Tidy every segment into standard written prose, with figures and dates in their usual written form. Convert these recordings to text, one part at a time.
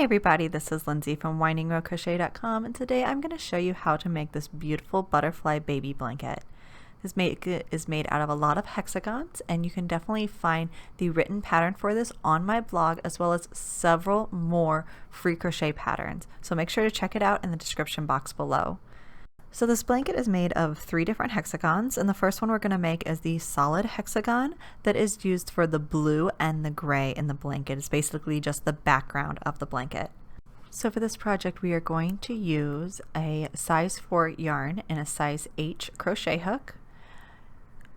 Hi everybody, this is Lindsay from windingrowcrochet.com, and today I'm going to show you how to make this beautiful butterfly baby blanket. This is made out of a lot of hexagons, and you can definitely find the written pattern for this on my blog, as well as several more free crochet patterns. So make sure to check it out in the description box below. So this blanket is made of 3 different hexagons, and the first one we're going to make is the solid hexagon that is used for the blue and the gray in the blanket. It's basically just the background of the blanket. So for this project we are going to use a size 4 yarn and a size H crochet hook.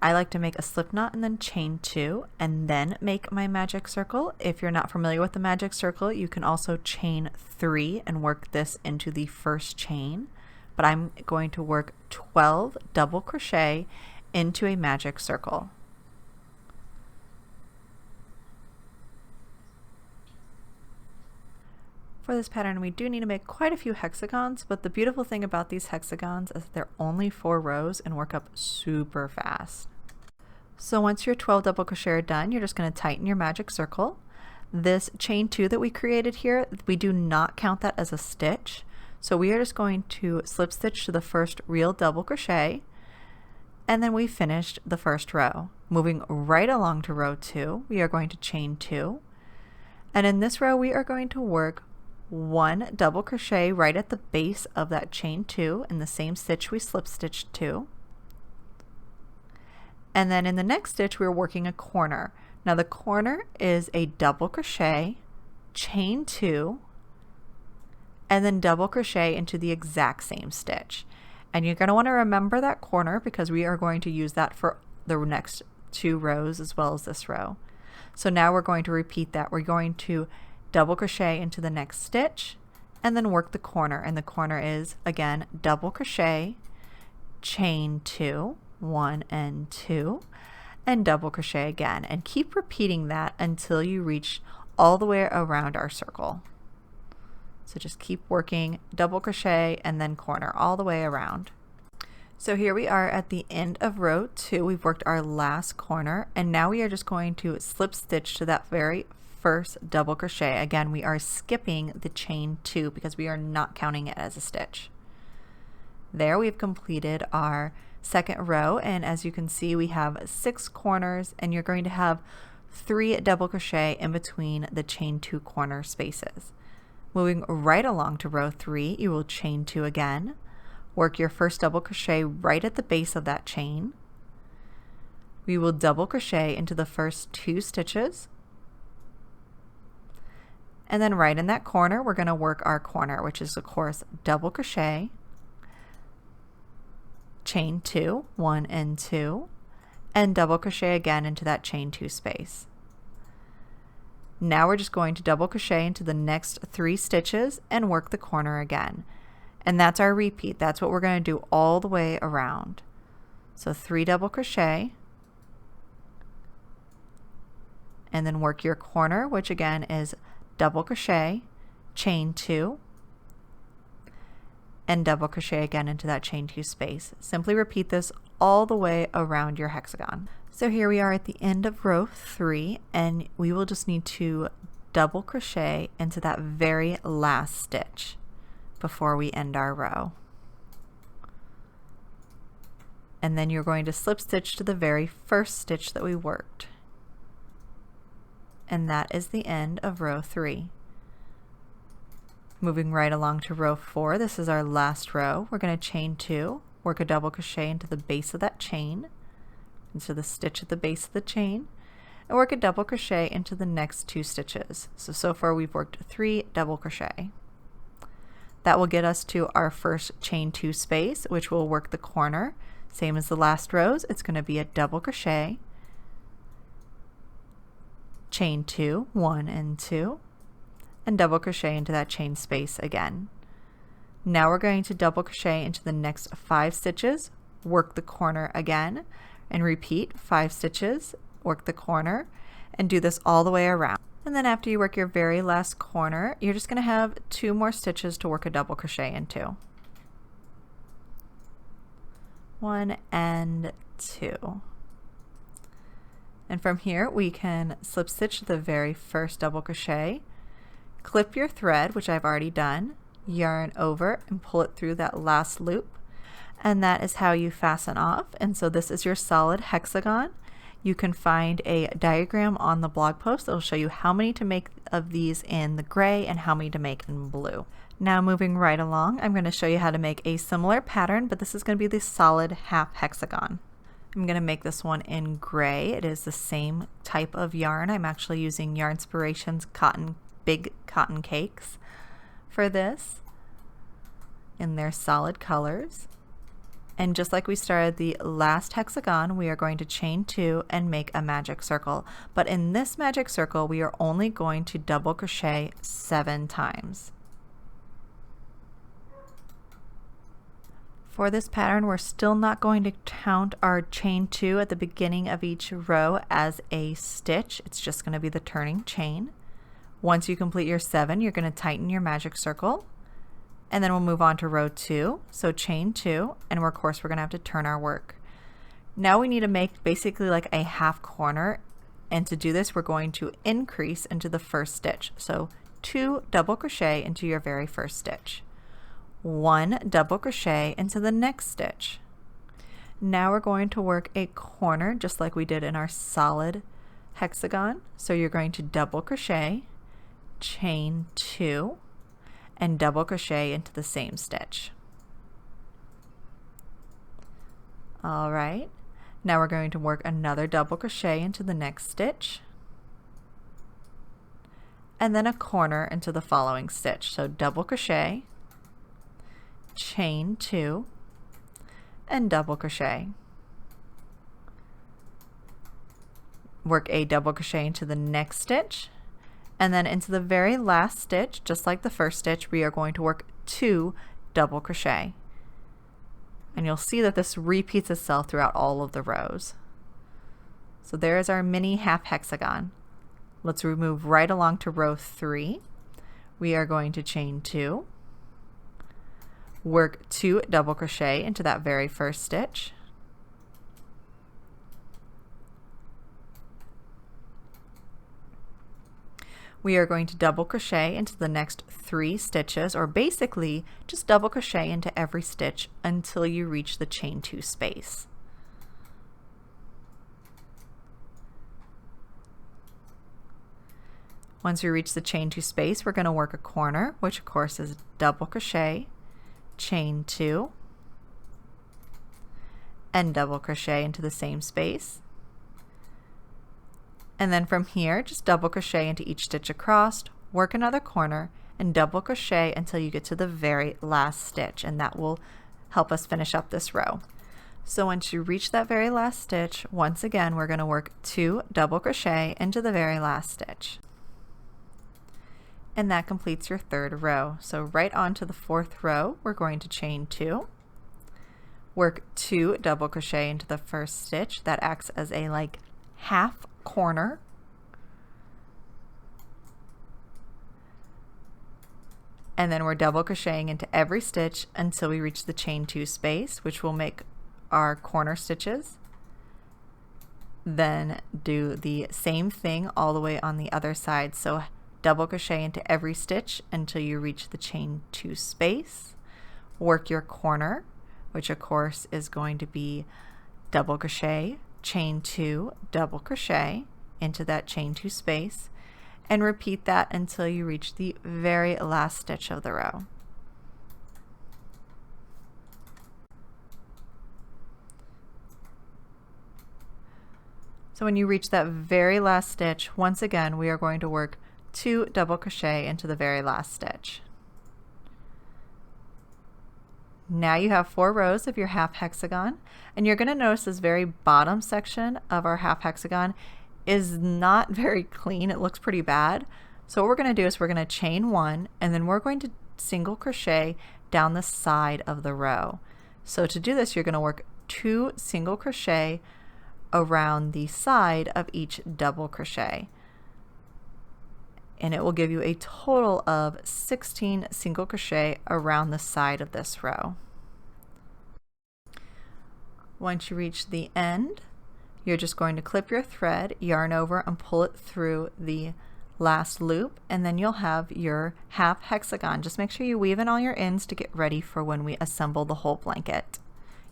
I like to make a slip knot and then chain 2 and then make my magic circle. If you're not familiar with the magic circle, you can also chain 3 and work this into the first chain. But I'm going to work 12 double crochet into a magic circle. For this pattern we do need to make quite a few hexagons, but the beautiful thing about these hexagons is they're only 4 rows and work up super fast. So once your 12 double crochet are done, you're just going to tighten your magic circle. This chain 2 that we created here, we do not count that as a stitch. So we are just going to slip stitch to the first real double crochet, and then we finished the first row. Moving right along to row 2, we are going to chain 2, and in this row we are going to work 1 double crochet right at the base of that chain 2 in the same stitch we slip stitched to, and then in the next stitch we're working a corner. Now the corner is a double crochet, chain 2, and then double crochet into the exact same stitch. And you're going to want to remember that corner because we are going to use that for the next 2 rows as well as this row. So now we're going to repeat that. We're going to double crochet into the next stitch and then work the corner, and the corner is again double crochet, chain 2, 1 and 2, and double crochet again, and keep repeating that until you reach all the way around our circle. So just keep working double crochet and then corner all the way around. So here we are at the end of row 2. We've worked our last corner, and now we are just going to slip stitch to that very first double crochet. Again, we are skipping the chain 2 because we are not counting it as a stitch. There we've completed our second row, and as you can see we have 6 corners, and you're going to have 3 double crochet in between the chain 2 corner spaces. Moving right along to row 3, you will chain 2 again, work your first double crochet right at the base of that chain. We will double crochet into the first 2 stitches, and then right in that corner we're going to work our corner, which is of course double crochet, chain 2, 1 and 2, and double crochet again into that chain 2 space. Now we're just going to double crochet into the next 3 stitches and work the corner again. And that's our repeat. That's what we're going to do all the way around. So 3 double crochet, and then work your corner, which again is double crochet, chain 2, and double crochet again into that chain 2 space. Simply repeat this all the way around your hexagon. So here we are at the end of row 3, and we will just need to double crochet into that very last stitch before we end our row. And then you're going to slip stitch to the very first stitch that we worked. And that is the end of row 3. Moving right along to row 4, this is our last row. We're going to chain 2, work a double crochet into the base of that chain, into the stitch at the base of the chain, and work a double crochet into the next 2 stitches. So far we've worked 3 double crochet. That will get us to our first chain 2 space, which will work the corner. Same as the last rows, it's going to be a double crochet, chain 2, 1 and 2, and double crochet into that chain space again. Now we're going to double crochet into the next 5 stitches, work the corner again, and repeat 5 stitches, work the corner, and do this all the way around. And then after you work your very last corner, you're just going to have 2 more stitches to work a double crochet into. 1 and 2. And from here we can slip stitch the very first double crochet, clip your thread, which I've already done, yarn over and pull it through that last loop, and that is how you fasten off. And so this is your solid hexagon. You can find a diagram on the blog post that will show you how many to make of these in the gray and how many to make in blue. Now moving right along, I'm going to show you how to make a similar pattern, but this is going to be the solid half hexagon. I'm going to make this one in gray. It is the same type of yarn. I'm actually using Yarnspiration's Big Cotton Cakes for this in their solid colors. And just like we started the last hexagon, we are going to chain 2 and make a magic circle. But in this magic circle, we are only going to double crochet 7 times. For this pattern, we're still not going to count our chain 2 at the beginning of each row as a stitch. It's just going to be the turning chain. Once you complete your 7, you're going to tighten your magic circle. And then we'll move on to row 2. So chain 2, and of course we're going to have to turn our work. Now we need to make basically like a half corner, and to do this we're going to increase into the first stitch. So 2 double crochet into your very first stitch. 1 double crochet into the next stitch. Now we're going to work a corner just like we did in our solid hexagon. So you're going to double crochet, chain 2, and double crochet into the same stitch. Alright, now we're going to work another double crochet into the next stitch, and then a corner into the following stitch. So double crochet, chain 2, and double crochet. Work a double crochet into the next stitch, and then into the very last stitch, just like the first stitch, we are going to work 2 double crochet. And you'll see that this repeats itself throughout all of the rows. So there is our mini half hexagon. Let's move right along to row 3. We are going to chain 2, work 2 double crochet into that very first stitch, we are going to double crochet into the next 3 stitches, or basically just double crochet into every stitch until you reach the chain 2 space. Once you reach the chain 2 space, we're going to work a corner, which of course is double crochet, chain 2, and double crochet into the same space. And then from here, just double crochet into each stitch across, work another corner, and double crochet until you get to the very last stitch, and that will help us finish up this row. So once you reach that very last stitch, once again we're going to work 2 double crochet into the very last stitch. And that completes your 3rd row. So right on to the 4th row, we're going to chain 2, work 2 double crochet into the first stitch. That acts as a like half corner, and then we're double crocheting into every stitch until we reach the chain 2 space, which will make our corner stitches. Then do the same thing all the way on the other side. So double crochet into every stitch until you reach the chain 2 space, work your corner, which of course is going to be double crochet, chain 2, double crochet into that chain 2 space, and repeat that until you reach the very last stitch of the row. So when you reach that very last stitch, once again we are going to work 2 double crochet into the very last stitch. Now you have 4 rows of your half hexagon, and you're going to notice this very bottom section of our half hexagon is not very clean. It looks pretty bad. So what we're going to do is we're going to chain 1, and then we're going to single crochet down the side of the row. So to do this, you're going to work 2 single crochet around the side of each double crochet. And it will give you a total of 16 single crochet around the side of this row. Once you reach the end, you're just going to clip your thread, yarn over, and pull it through the last loop, and then you'll have your half hexagon. Just make sure you weave in all your ends to get ready for when we assemble the whole blanket.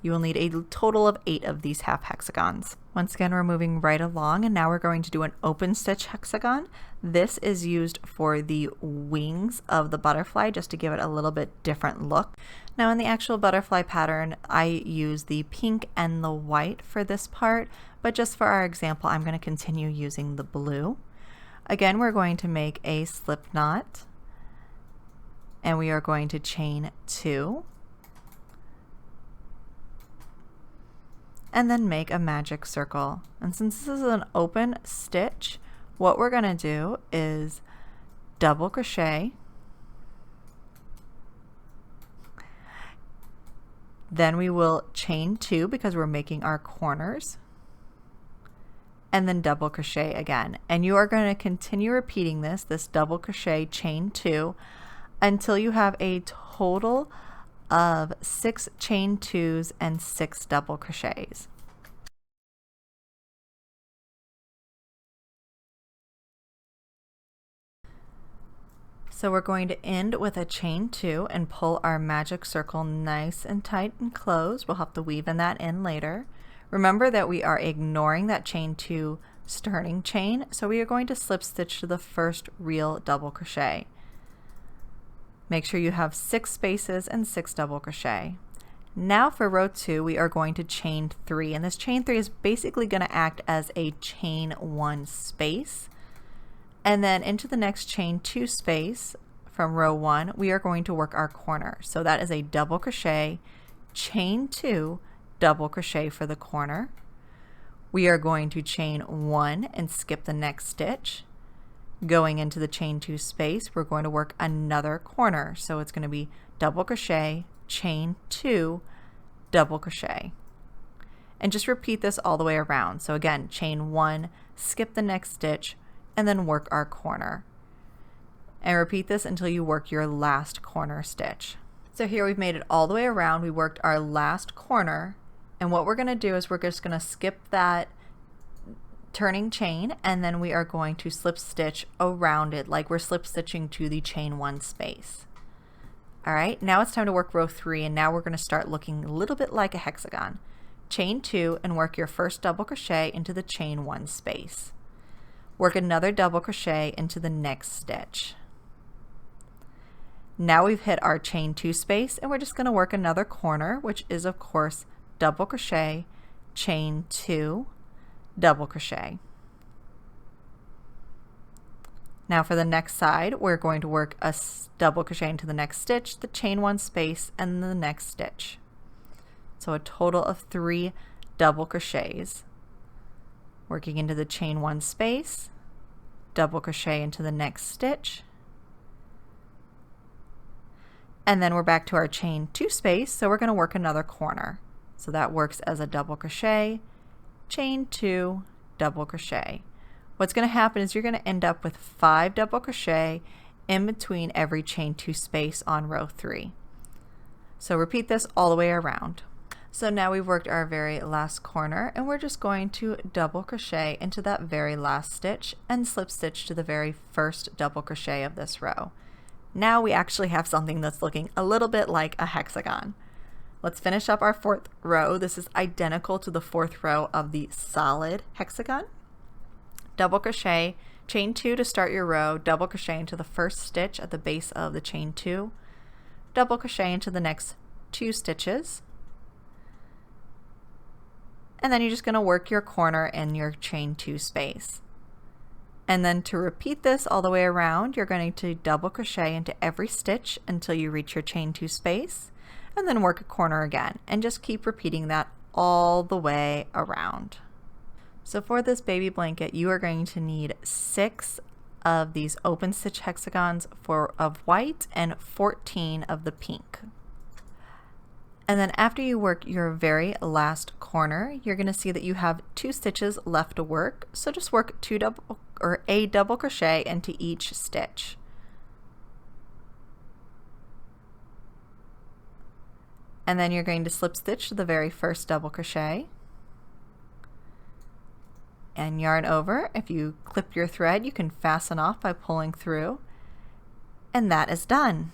You will need a total of 8 of these half hexagons. Once again, we're moving right along, and now we're going to do an open stitch hexagon. This is used for the wings of the butterfly, just to give it a little bit different look. Now in the actual butterfly pattern, I use the pink and the white for this part, but just for our example, I'm going to continue using the blue. Again, we're going to make a slip knot, and we are going to chain 2. And then make a magic circle. And since this is an open stitch, what we're going to do is double crochet, then we will chain 2 because we're making our corners, and then double crochet again. And you are going to continue repeating this double crochet, chain 2, until you have a total of 6 chain 2s and 6 double crochets. So we're going to end with a chain 2 and pull our magic circle nice and tight and closed. We'll have to weave in that in later. Remember that we are ignoring that chain 2 starting chain, so we are going to slip stitch to the first real double crochet. Make sure you have 6 spaces and 6 double crochet. Now for row 2, we are going to chain 3, and this chain 3 is basically going to act as a chain 1 space. And then into the next chain 2 space from row 1, we are going to work our corner. So that is a double crochet, chain 2, double crochet for the corner. We are going to chain 1 and skip the next stitch. Going into the chain 2 space, we're going to work another corner. So it's going to be double crochet, chain 2, double crochet. And just repeat this all the way around. So again, chain 1, skip the next stitch, and then work our corner. And repeat this until you work your last corner stitch. So here we've made it all the way around. We worked our last corner, and what we're going to do is we're just going to skip that turning chain, and then we are going to slip stitch around it like we're slip stitching to the chain 1 space. Alright, now it's time to work row 3, and now we're going to start looking a little bit like a hexagon. Chain 2 and work your first double crochet into the chain 1 space. Work another double crochet into the next stitch. Now we've hit our chain 2 space, and we're just going to work another corner, which is of course double crochet, chain 2, double crochet. Now for the next side, we're going to work a double crochet into the next stitch, the chain 1 space, and the next stitch. So a total of 3 double crochets. Working into the chain 1 space, double crochet into the next stitch, and then we're back to our chain 2 space, so we're going to work another corner. So that works as a double crochet, chain 2, double crochet. What's going to happen is you're going to end up with 5 double crochet in between every chain 2 space on row 3. So repeat this all the way around. So now we've worked our very last corner, and we're just going to double crochet into that very last stitch and slip stitch to the very first double crochet of this row. Now we actually have something that's looking a little bit like a hexagon. Let's finish up our 4th row. This is identical to the 4th row of the solid hexagon. Double crochet, chain 2 to start your row, double crochet into the first stitch at the base of the chain 2, double crochet into the next 2 stitches, and then you're just going to work your corner in your chain 2 space. And then to repeat this all the way around, you're going to double crochet into every stitch until you reach your chain 2 space, and then work a corner again, and just keep repeating that all the way around. So for this baby blanket, you are going to need 6 of these open stitch hexagons of white and 14 of the pink. And then after you work your very last corner, you're going to see that you have 2 stitches left to work. So just work a double crochet into each stitch. And then you're going to slip stitch to the very first double crochet. and yarn over. If you clip your thread, you can fasten off by pulling through, and that is done.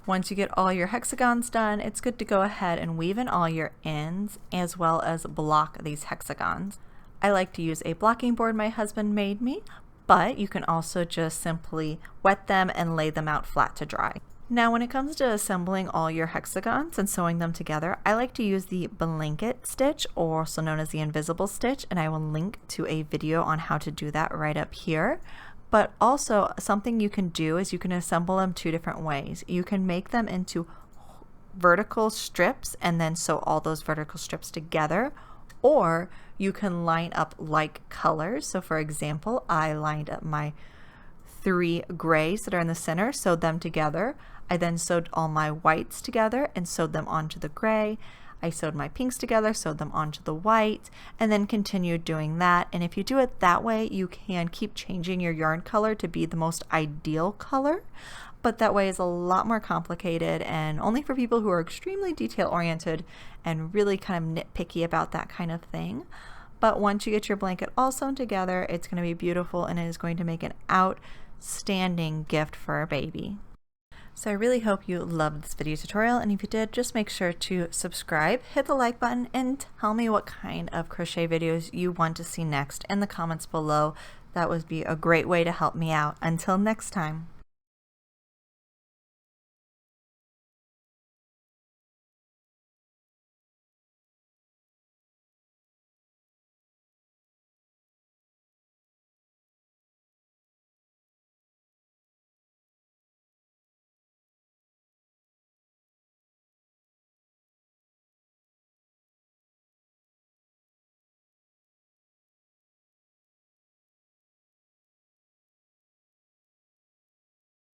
Once you get all your hexagons done, it's good to go ahead and weave in all your ends as well as block these hexagons. I like to use a blocking board my husband made me, but you can also just simply wet them and lay them out flat to dry. Now when it comes to assembling all your hexagons and sewing them together, I like to use the blanket stitch, or also known as the invisible stitch, and I will link to a video on how to do that right up here. But also something you can do is you can assemble them two different ways. You can make them into vertical strips and then sew all those vertical strips together, or you can line up like colors. So for example, I lined up my 3 grays that are in the center, sewed them together. I then sewed all my whites together and sewed them onto the gray. I sewed my pinks together, sewed them onto the white, and then continued doing that. And if you do it that way, you can keep changing your yarn color to be the most ideal color, but that way is a lot more complicated and only for people who are extremely detail oriented and really kind of nitpicky about that kind of thing. But once you get your blanket all sewn together, it's going to be beautiful and it is going to make an outstanding gift for a baby. So I really hope you loved this video tutorial, and if you did, just make sure to subscribe, hit the like button, and tell me what kind of crochet videos you want to see next in the comments below. That would be a great way to help me out. Until next time.